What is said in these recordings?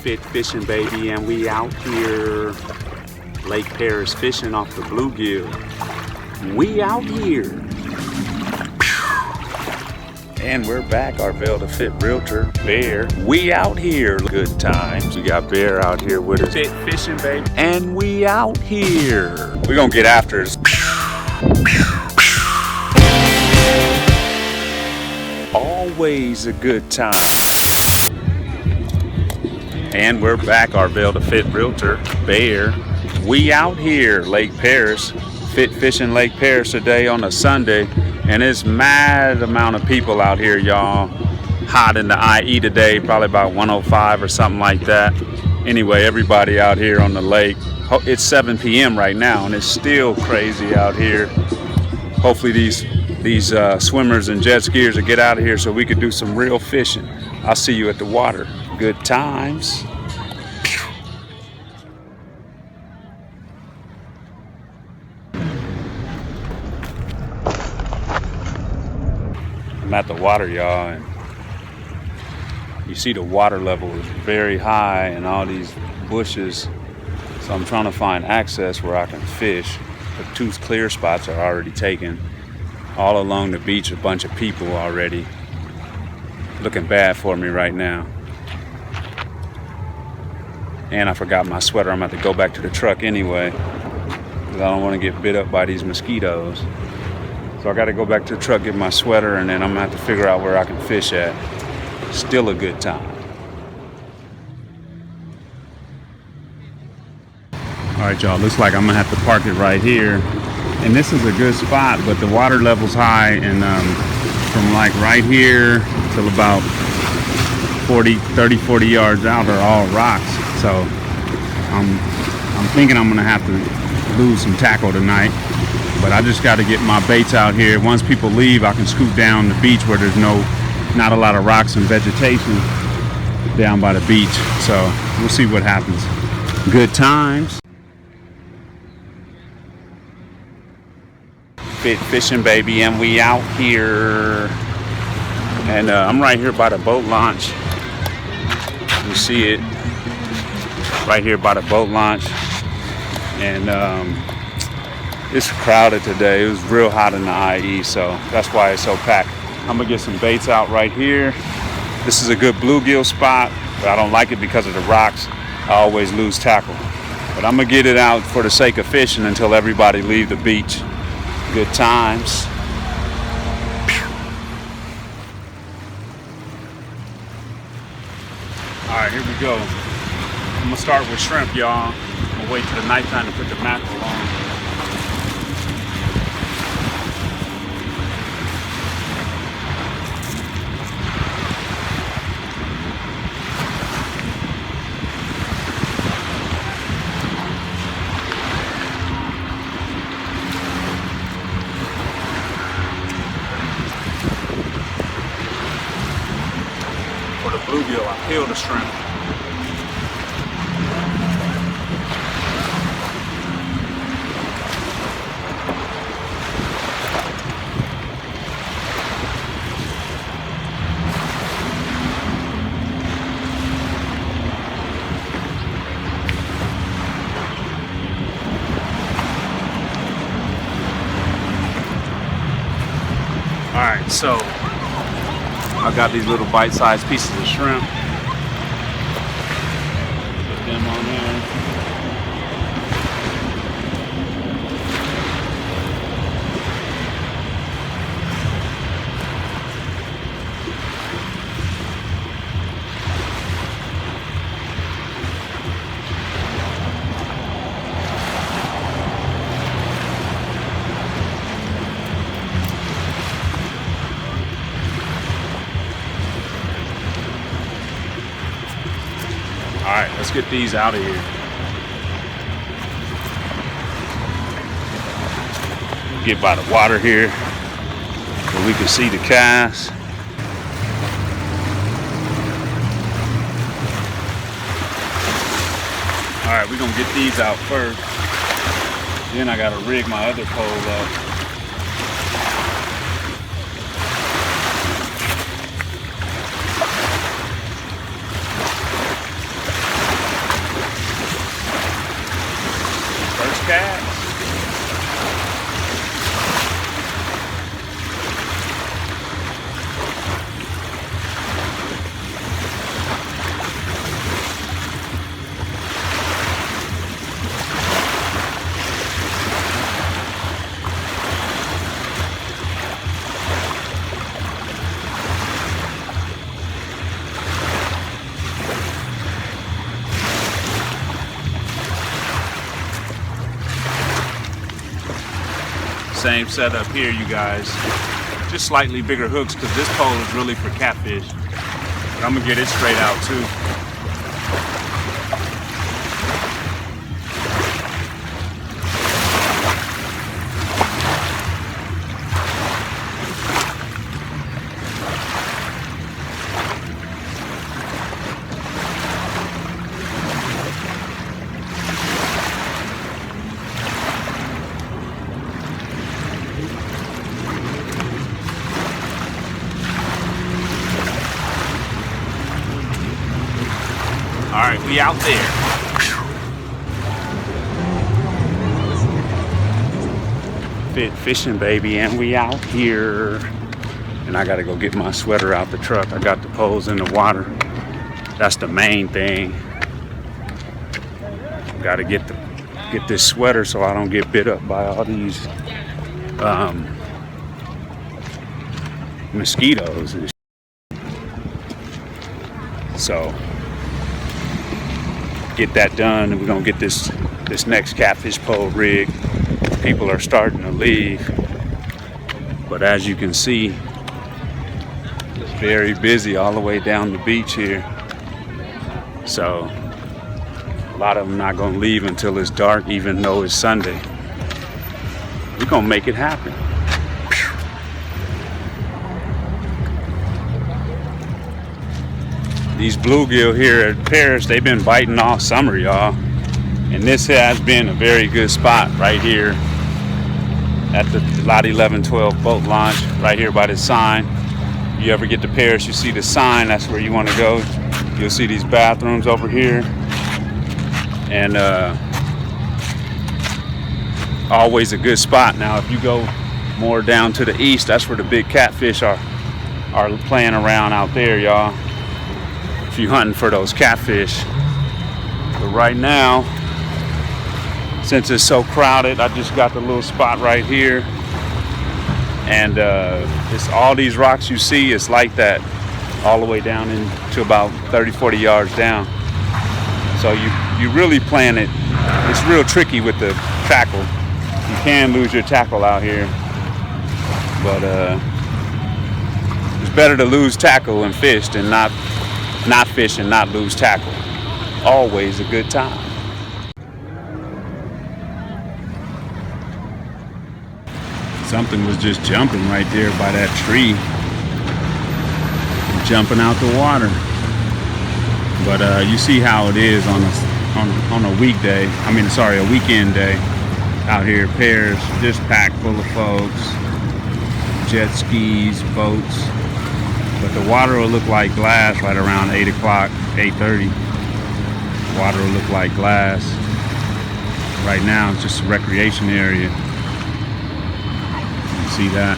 Fit fishing, baby, and we out here. Lake Perris fishing off the Bluegill. We out here. And we're back, Arvel the Fit Realtor. Bear, we out here. Good times. We got Bear out here with us. Fit fishing, baby. And we out here. We're gonna get after us. Always a good time. And we're back, Arvel the Fit Realtor. Bear, we out here. Lake Perris. Fit fishing Lake Perris today on a Sunday. And it's mad amount of people out here, y'all. Hot in the IE today, probably about 105 or something like that. Anyway, everybody out here on the lake. It's 7 p.m. right now, and it's still crazy out here. Hopefully these swimmers and jet skiers will get out of here so we can do some real fishing. I'll see you at the water. Good times. I'm at the water, y'all, and you see the water level is very high and all these bushes, so I'm trying to find access where I can fish. The two clear spots are already taken. All along the beach, a bunch of people already. Looking bad for me right now. And I forgot my sweater. I'm about to go back to the truck anyway, because I don't want to get bit up by these mosquitoes. So I got to go back to the truck, get my sweater, and then I'm going to have to figure out where I can fish at. Still a good time. All right, y'all, looks like I'm going to have to park it right here. And this is a good spot, but the water level's high, and from like right here till about 30, 40 yards out are all rocks. So I'm thinking I'm going to have to lose some tackle tonight. But I just got to get my baits out here. Once people leave, I can scoot down the beach where there's not a lot of rocks and vegetation down by the beach. So we'll see what happens. Good times. Fit fishing, baby, and we out here. And I'm right here by the boat launch. You see it right here by the boat launch. And it's crowded today. It was real hot in the IE, so that's why it's so packed. I'm gonna get some baits out right here. This is a good bluegill spot, but I don't like it because of the rocks. I always lose tackle. But I'm gonna get it out for the sake of fishing until everybody leave the beach. Good times. All right, here we go. I'm gonna start with shrimp, y'all. I'm gonna wait till the nighttime to put the mackerel on. Bluegill, I peeled the shrimp. All right, so I got these little bite-sized pieces of shrimp. Put them on there. All right, let's get these out of here. Get by the water here so we can see the cast. All right, we're gonna get these out first. Then I gotta rig my other pole up. that. Same setup here, you guys. Just slightly bigger hooks because this pole is really for catfish. But I'm gonna get it straight out too. All right, we out there. Fit fishing, baby, and we out here. And I gotta go get my sweater out the truck. I got the poles in the water. That's the main thing. Gotta get this sweater so I don't get bit up by all these mosquitoes and so get that done, and we're gonna get this next catfish pole rig. People are starting to leave, but as you can see, it's very busy all the way down the beach here. So a lot of them not gonna leave until it's dark, even though it's Sunday. We're gonna make it happen. These bluegill here at Perris, they've been biting all summer, y'all. And this has been a very good spot right here at the Lot 1112 boat launch, right here by the sign. If you ever get to Perris, you see the sign, that's where you want to go. You'll see these bathrooms over here. And always a good spot. Now, if you go more down to the east, that's where the big catfish are playing around out there, y'all. If you're hunting for those catfish. But right now, since it's so crowded, I just got the little spot right here. And it's all these rocks you see, it's like that all the way down into about 30-40 yards down. So you really playing it. It's real tricky with the tackle. You can lose your tackle out here, but it's better to lose tackle and fish than not fish and not lose tackle. Always a good time. Something was just jumping right there by that tree, jumping out the water. But you see how it is on a weekday. I mean, sorry, a weekend day out here. Perris just packed full of folks, jet skis, boats. But the water will look like glass right around 8 o'clock, 8:30. Water will look like glass. Right now, it's just a recreation area. You see that?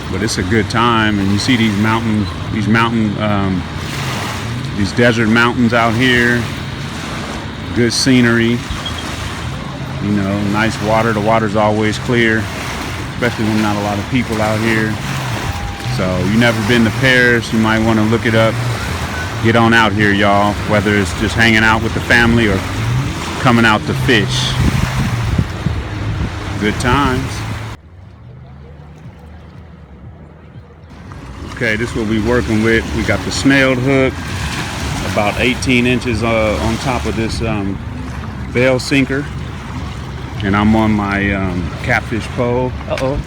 But it's a good time, and you see these desert mountains out here. Good scenery. You know, nice water. The water's always clear, especially when not a lot of people out here. So you never been to Perris, you might want to look it up. Get on out here, y'all, whether it's just hanging out with the family or coming out to fish. Good times. Okay, this is what we're working with. We got the snelled hook, about 18 inches on top of this bail sinker. And I'm on my catfish pole. Uh-oh.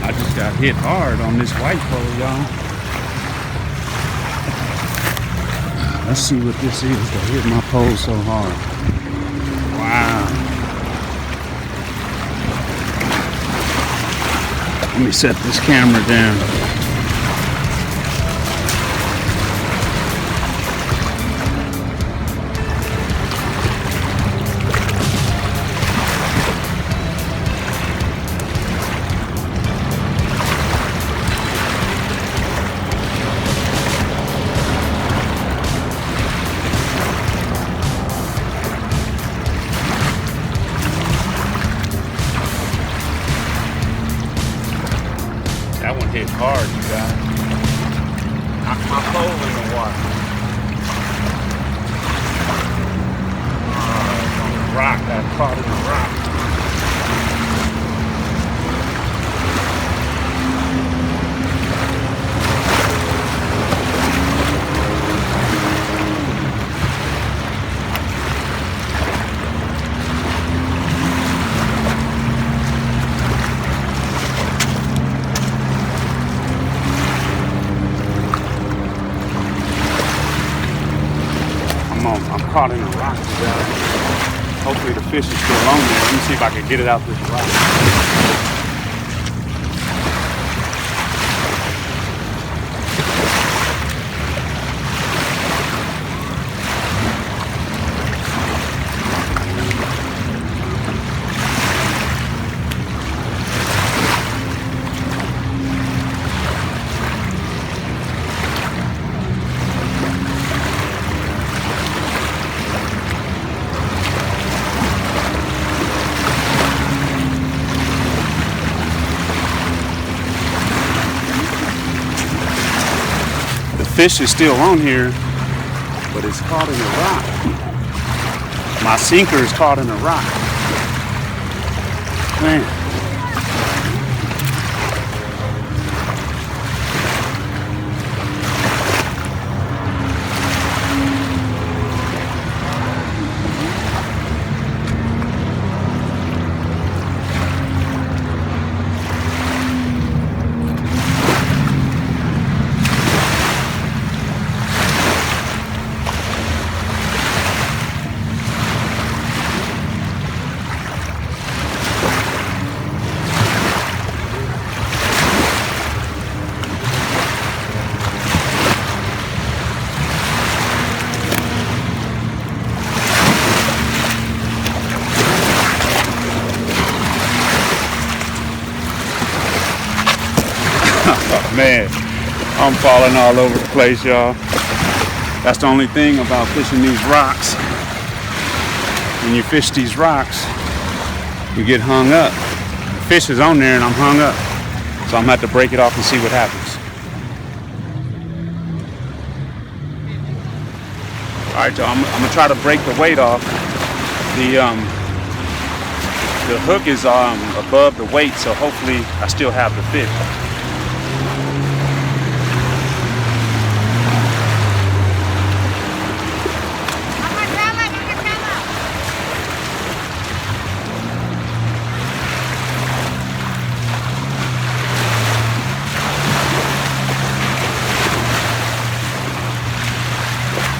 I just got hit hard on this white pole, y'all. Let's see what this is that hit my pole so hard. Wow. Let me set this camera down. I'm caught in a rock, you guys. Hopefully the fish is still on there. Let me see if I can get it out this rock. Fish is still on here, but it's caught in a rock. My sinker is caught in a rock. Man. Man, I'm falling all over the place, y'all. That's the only thing about fishing these rocks. When you fish these rocks, you get hung up. The fish is on there and I'm hung up. So I'm gonna have to break it off and see what happens. All right, y'all, I'm gonna try to break the weight off. The hook is above the weight, so hopefully I still have the fish.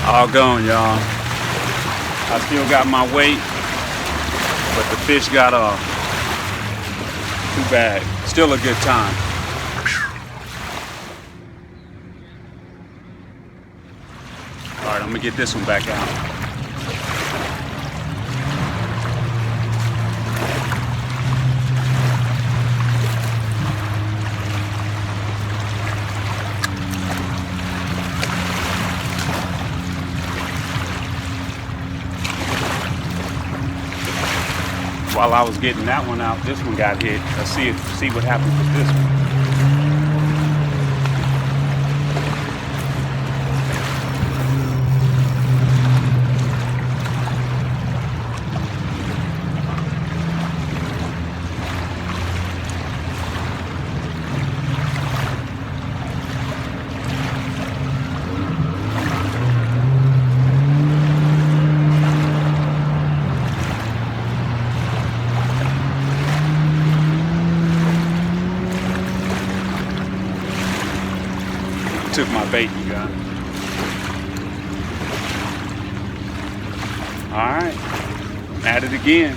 All gone, y'all. I still got my weight, but the fish got off. Too bad. Still a good time. All right, I'm gonna get this one back out. While I was getting that one out, this one got hit. Let's see what happens with this one. Took my bait, you guys. All right, at it again.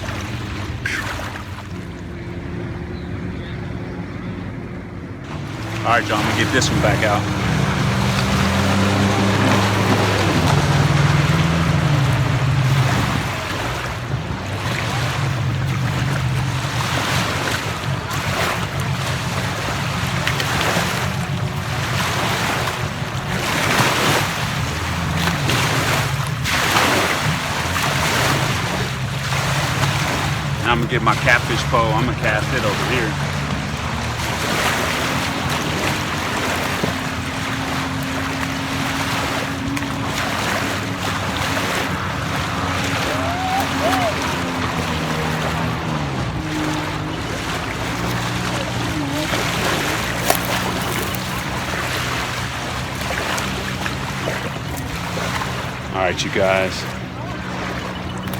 All right, y'all, I'm gonna get this one back out. I'm gonna get my catfish pole. I'm gonna cast it over here. All right, you guys.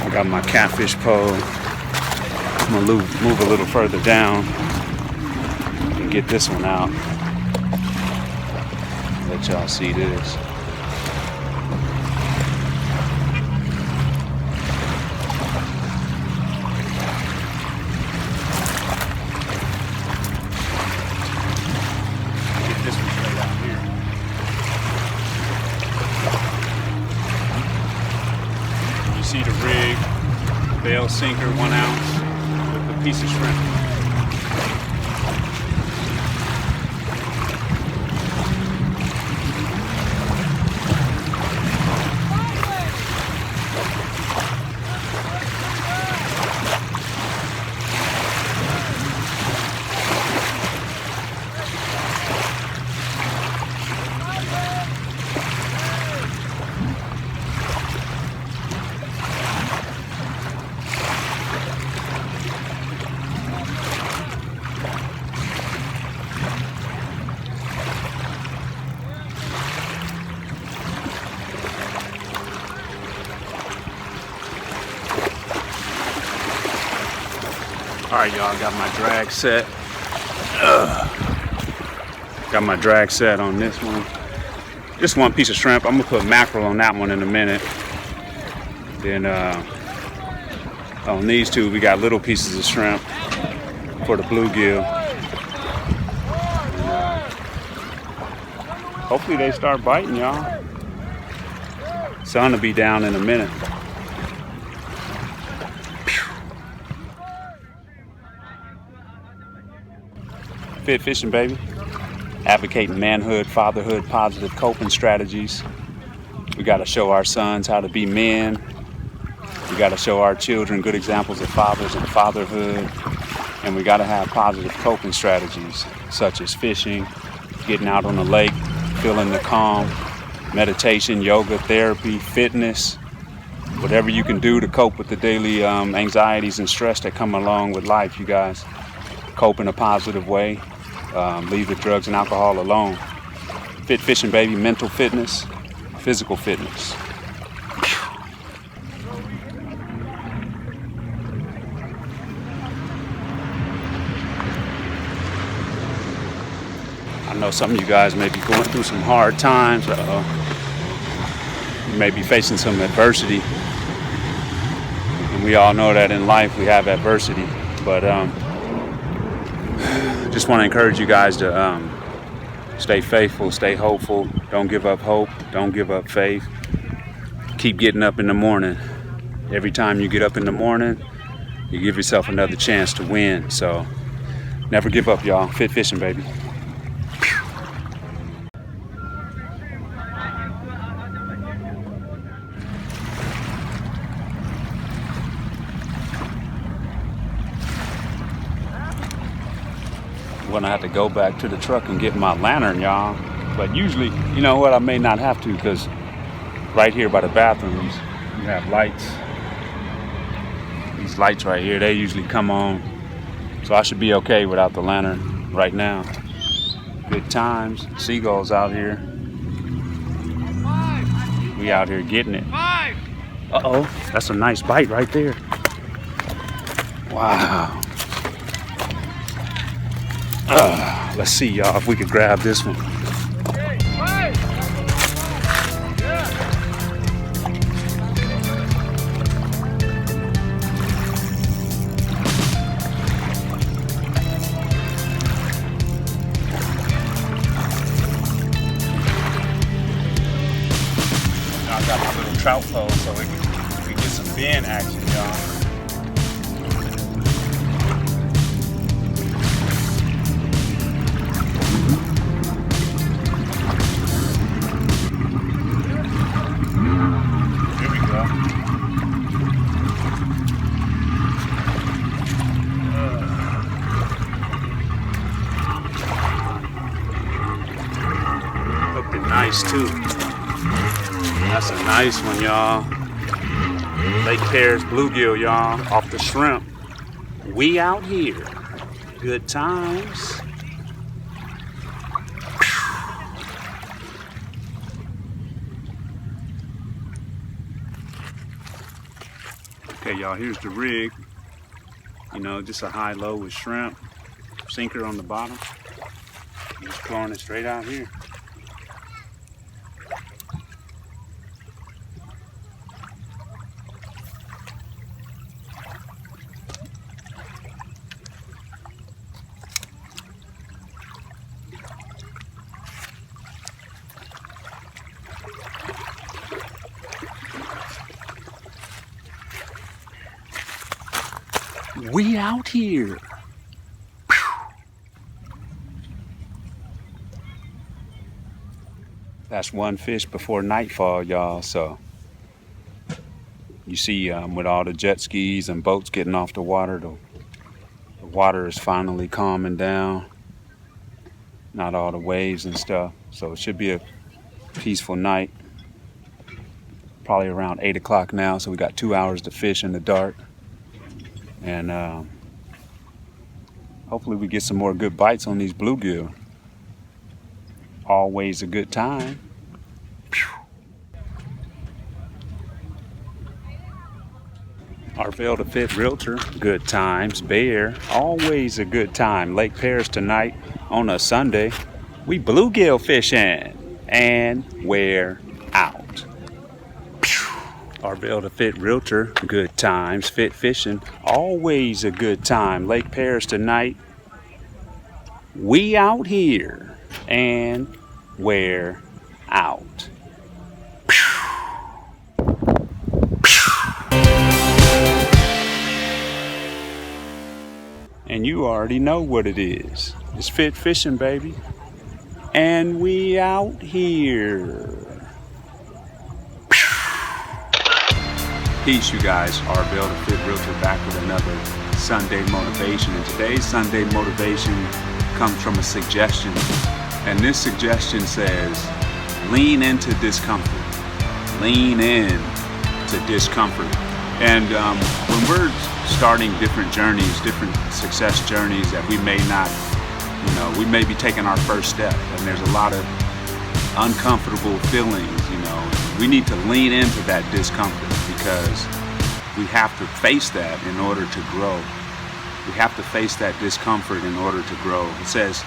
I got my catfish pole. I'm gonna move a little further down and get this one out. Let y'all see this. see the rig, bale sinker, 1 ounce with a piece of shrimp. All right, y'all, got my drag set. Got my drag set on this one. Just 1 piece of shrimp. I'm gonna put mackerel on that one in a minute. Then on these 2, we got little pieces of shrimp for the bluegill. Hopefully they start biting, y'all. Sun will be down in a minute. Fit fishing, baby. Advocating manhood, fatherhood, positive coping strategies. We got to show our sons how to be men. We got to show our children good examples of fathers and fatherhood. And we got to have positive coping strategies, such as fishing, getting out on the lake, feeling the calm, meditation, yoga, therapy, fitness, whatever you can do to cope with the daily anxieties and stress that come along with life, you guys. Cope in a positive way. Leave the drugs and alcohol alone. Fit fishing, baby. Mental fitness, physical fitness. I know some of you guys may be going through some hard times. You may be facing some adversity. And we all know that in life we have adversity. But just want to encourage you guys to stay faithful, stay hopeful. Don't give up hope. Don't give up faith. Keep getting up in the morning. Every time you get up in the morning, you give yourself another chance to win. So never give up, y'all. Fit fishing, baby. I'm gonna have to go back to the truck and get my lantern, y'all. But usually, you know what, I may not have to, because right here by the bathrooms you have lights. These lights right here, they usually come on, so I should be okay without the lantern right now. Good times. Seagulls out here. We out here getting it. Uh-oh, that's a nice bite right there. Wow. Let's see, y'all, if we could grab this one. I got my little trout pole so we can get some bin action, y'all. Nice too. That's a nice one, y'all. Lake Perris bluegill, y'all, off the shrimp. We out here. Good times. Okay, y'all, here's the rig. You know, just a high-low with shrimp. Sinker on the bottom. Just throwing it straight out here. We out here. That's one fish before nightfall, y'all. So you see, with all the jet skis and boats getting off the water, the water is finally calming down. Not all the waves and stuff. So it should be a peaceful night. Probably around 8 o'clock now, so we got 2 hours to fish in the dark. And hopefully we get some more good bites on these bluegill. Always a good time. Arvel the Fit Realtor, good times. Bear, always a good time. Lake Perris tonight on a Sunday. We bluegill fishing and we're out. Arvel the Fit Realtor, good times. Fit fishing, always a good time. Lake Perris tonight. We out here and we're out. And you already know what it is. It's fit fishing, baby. And we out here. Peace, you guys. Arvel the Fit Realtor back with another Sunday motivation. And today's Sunday motivation comes from a suggestion. And this suggestion says, lean into discomfort. Lean in to discomfort. And when we're starting different journeys, different success journeys that we may not, we may be taking our first step, and there's a lot of uncomfortable feelings, we need to lean into that discomfort because we have to face that in order to grow. We have to face that discomfort in order to grow. It says,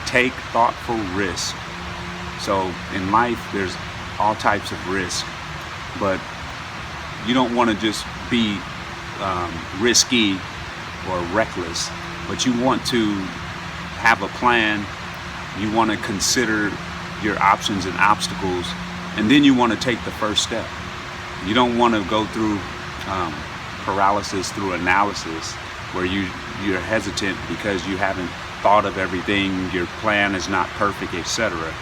take thoughtful risk. So in life, there's all types of risk, but you don't want to just be risky or reckless, but you want to have a plan. You want to consider your options and obstacles, and then you want to take the first step. You don't want to go through paralysis through analysis where you're hesitant because you haven't thought of everything, your plan is not perfect, etc.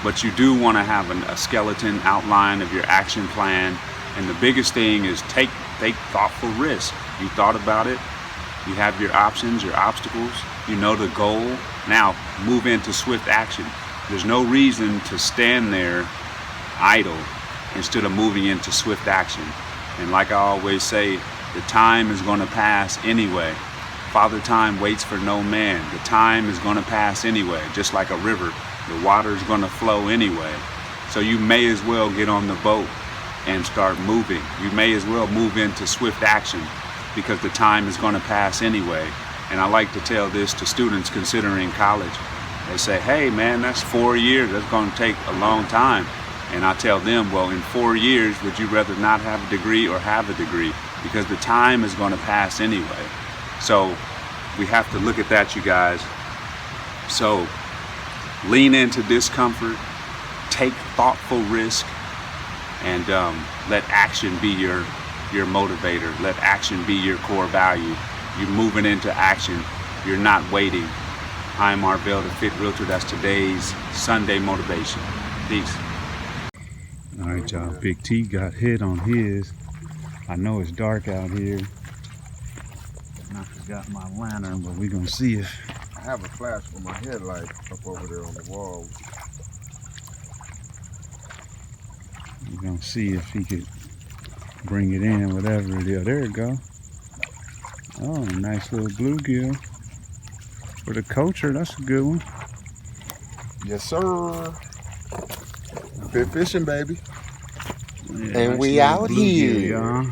But you do want to have a skeleton outline of your action plan. And the biggest thing is take thoughtful risk. You thought about it. You have your options, your obstacles. You know the goal. Now move into swift action. There's no reason to stand there idle instead of moving into swift action. And like I always say, the time is going to pass anyway. Father Time waits for no man. The time is going to pass anyway. Just like a river, the water is going to flow anyway. So you may as well get on the boat and start moving. You may as well move into swift action because the time is going to pass anyway. And I like to tell this to students considering college. They say, hey man, that's 4 years. That's going to take a long time. And I tell them, well, in 4 years, would you rather not have a degree or have a degree? Because the time is going to pass anyway. So we have to look at that, you guys. So lean into discomfort, take thoughtful risk, and let action be your motivator. Let action be your core value. You're moving into action. You're not waiting. I'm Arvel the Fit Realtor. That's today's Sunday motivation. Peace. All right, y'all. Big T got hit on his. I know it's dark out here. And I forgot my lantern, but we're gonna see if I have a flash for my headlight up over there on the wall. We're gonna see if he could bring it in, whatever it is. There it go. Oh, nice little bluegill. For the culture, that's a good one. Yes, sir. Fit fishing, baby. Yeah, and nice we out bluegill, here. Y'all.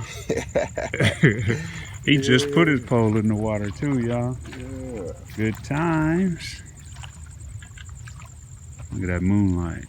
He just put his pole in the water too, y'all. Yeah. Good times. Look at that moonlight.